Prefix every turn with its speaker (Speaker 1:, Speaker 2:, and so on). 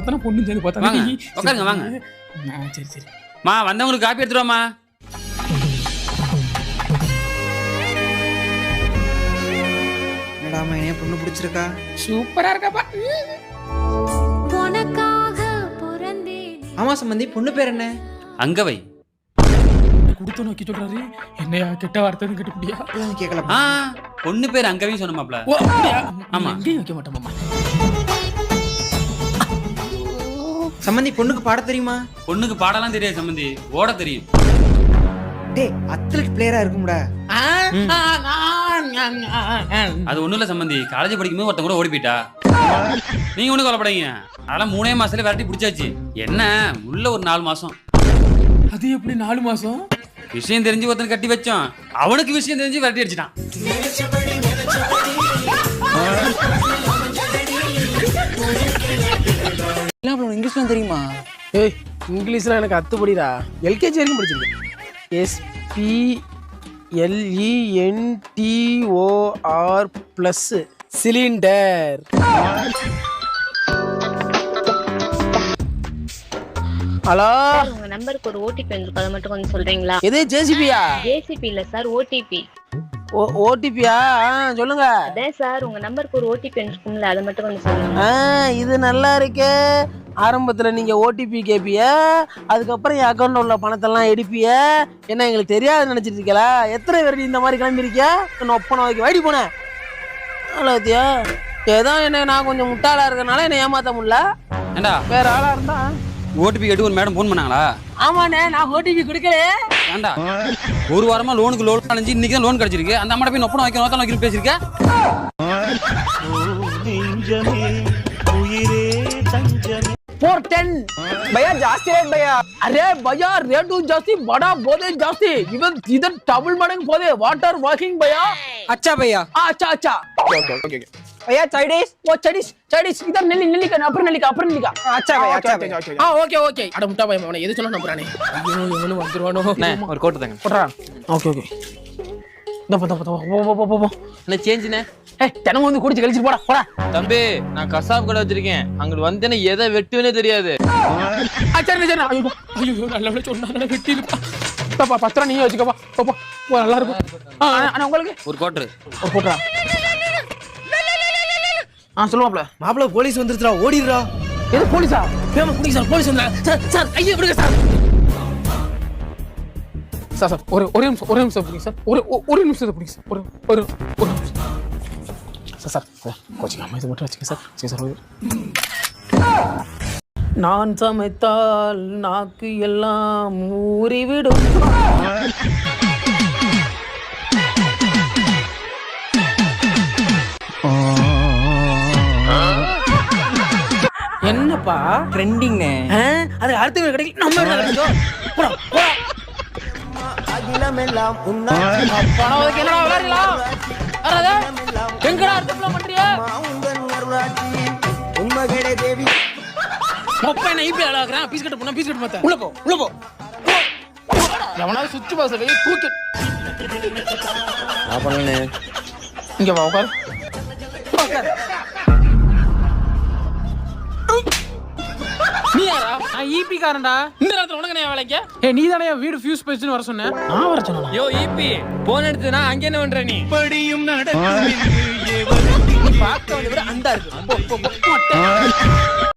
Speaker 1: பொண்ணு சேர்ந்து பார்த்தா
Speaker 2: உட்காருங்க வாங்க.
Speaker 1: சரி சரி
Speaker 2: மா வந்தவங்களுக்கு காப்பி எடுத்துருவாமா.
Speaker 3: என்னடாமா என்ன பொண்ணு பிடிச்சிருக்கா?
Speaker 1: சூப்பரா இருக்காப்பா.
Speaker 3: ஆமா சம்பந்தி, பொண்ணு பேர் என்ன?
Speaker 2: அங்கவை.
Speaker 1: குடுத்து நோக்கி சொல்றாரு. என்னையா கெட்ட வார்த்தை கேட்டுப்பிடியா?
Speaker 3: கேட்கல.
Speaker 2: பொண்ணு பேர் அங்கவையும் சொன்னமாப்ல. ஆமா.
Speaker 1: எங்கேயும் வைக்க மாட்டோமாமா.
Speaker 3: சம்பந்தி பொண்ணுக்கு பாட தெரியுமா?
Speaker 2: பொண்ணுக்கு பாடலாம் தெரியாது சம்பந்தி, ஓட தெரியும்.
Speaker 3: டேய் அத்லெட் பிளேயரா இருக்கும்டா.
Speaker 2: அது ஒண்ணும் இல்ல சம்பந்தி, காலேஜ் படிக்கும்போது ஒருத்தன் கூட ஓடி போயிட்டா. நீங்க ஒண்ணு கவலைப்படாதீங்க, அதெல்லாம் 3 மாசத்துல விரட்டி பிடிச்சாச்சு. என்ன உள்ள ஒரு 4 மாசம்.
Speaker 1: அது எப்படி 4 மாசம்?
Speaker 2: விஷயம் தெரிஞ்சு ஒருத்தன் கட்டி வச்சோம், அவனுக்கு விஷயம் தெரிஞ்சு விரட்டி அடிச்சிட்டான்.
Speaker 3: இங்கிலீஷ்லாம் தெரியுமா?
Speaker 1: ஏய் இங்கிலீஷ்லாம் எனக்கு அத்துப்படிடா. எல்கேஜி வரைக்கும் படிச்சிருக்கேன். SPLENTOR+ cylinder. ஹலோ,
Speaker 4: உங்க நம்பருக்கு ஒரு ஓடிபி வந்திருக்கு, அதை மட்டும் கொஞ்சம் சொல்றீங்களா?
Speaker 1: எது ஜேசிபியா?
Speaker 4: ஜேசிபி இல்ல சார், ஓடிபி.
Speaker 1: ஓடிபியா? சொல்லுங்க.
Speaker 4: அதே சார், உங்க நம்பருக்கு ஒரு ஓடிபி வந்திருக்கும்ல, அதை மட்டும் கொஞ்சம் சொல்லுங்க.
Speaker 1: இது நல்லா இருக்கே. ஆரம்பத்துல நீங்க ஓடிபி கேப்பிய, அதுக்கப்புறம் என் அக்கௌண்ட்ல உள்ள பணத்தெல்லாம் எடுப்பிய. என்ன எங்களுக்கு தெரியாது நினைச்சிட்டு இருக்கல? எத்தனை பேர் இந்த மாதிரி கிளம்பிருக்க? ஒப்பனை வைக்க வாடி போனேன். அவ்வளோத்தியா? ஏதோ என்ன நான் கொஞ்சம் முட்டாளா இருக்கனால என்ன ஏமாத்த முடியல.
Speaker 2: ஏண்டா
Speaker 1: வேற ஆளா இருந்தா
Speaker 2: ஓடிபி கேட்டு ஒரு மேடம் போன் பண்ணாங்களா?
Speaker 1: ஆமாண்ணே, நான் ஓடிபி கொடுக்கல.
Speaker 2: ஏண்டா ஒரு வாரமா லோனுக்கு லோன் அடைஞ்சு இன்னைக்கு தான் லோன் கிடைச்சிருக்கு. அந்த அம்மாட்ட போய் ஒப்பனை வைக்க நோத்தம் வைக்கணும் பேசியிருக்க.
Speaker 3: भैया जास्ती रेट भैया.
Speaker 1: अरे भैया रेट जास्ती, बड़ा बोदे जास्ती. इवन इधर डबल मडंग बोदे. वाटर वॉकिंग भैया.
Speaker 3: अच्छा भैया.
Speaker 1: अच्छा अच्छा. ओके.
Speaker 3: भैया चाइनीज.
Speaker 1: वो चाइनीज इधर नली का अपर नली का.
Speaker 3: अच्छा भैया, अच्छा भैया.
Speaker 1: हां ओके. அட முட்டா பையன் அவனே எது சொன்னா நம்பறானே. ஐயோ இவனு வந்துருவானோ.
Speaker 2: ஒரு கோட் தாங்க.
Speaker 1: போடா. ஓகே. போ.
Speaker 5: என்ன சேஞ்சுனே?
Speaker 1: தினம் வந்து குடிச்சு கழிச்சு போடா.
Speaker 5: தம்பி நான் கசாப் கடை வச்சிருக்கேன், அங்கிட்டு வந்தேன்னா எதை வெட்டுவேனே தெரியாது.
Speaker 1: சரி ஐயோ நல்ல சொன்னா வெட்டி இருப்பா. 10 ரூபா நீயே வச்சுக்கப்பா. போ நல்லா இருக்கும். ஆனா உங்களுக்கு
Speaker 2: ஒரு கோட்ரு.
Speaker 1: ஒரு போட்டா. சொல்லுவாப்ல.
Speaker 3: மாப்ள போலீஸ் வந்துருச்சுடா, ஓடிடுடா.
Speaker 1: எது போலீஸா? பேம குடிங்க சார், போலீஸ் வந்தா. சார் ஐயோ விடுங்க சார். சார் ஒரு நிமிஷம் புடிங்க சார். ஒரு நிமிஷம் புடிங்க சார். ஒரு நிமிஷம். சார் கோச்சிங் அம்மா இது மட்டும் வச்சுக்க சார். சரி சார். நான் சமைத்தால் நாக்கு எல்லாம் ஊறிவிடும். என்னப்பா
Speaker 3: ட்ரெண்டிங்
Speaker 1: அது அடுத்த கிடைக்கல. நம்ம போடா.
Speaker 3: அகிலமெல்லாம் உன்னை
Speaker 1: பணம் ஒதுக்கி என்னடா விளையாடலாம்? அரதே எங்கடா அர்த்தம்லாம் பண்றியா?
Speaker 3: உங்கள் அருளாட்சி உண்மைகளே தேவி.
Speaker 1: அப்பா என்ன இப்படி அழகுறான்? பீஸ் கட்ட போனா பீஸ் கட்ட மாட்டேன். உள்ள போ. எவனாவது சுத்தி பாச கையை தூக்கி
Speaker 5: பண்ணே.
Speaker 1: இங்க வா உட்கார். நீ யாரா? நான் ஈபி காரன்டா. இந்த நேரத்துல உனக்கு என்ன வேலைங்க? நீ தானே வீடு ஃபியூஸ் பேஸ்ட்னு வர சொன்ன. நான் வர சொன்னா?
Speaker 5: யோ ஈபி போன் எடுத்துனா அங்க என்ன பண்ற நீ?
Speaker 1: படியும் நடக்கும். நீ பார்க்க விட அண்டா இருக்கு. போ.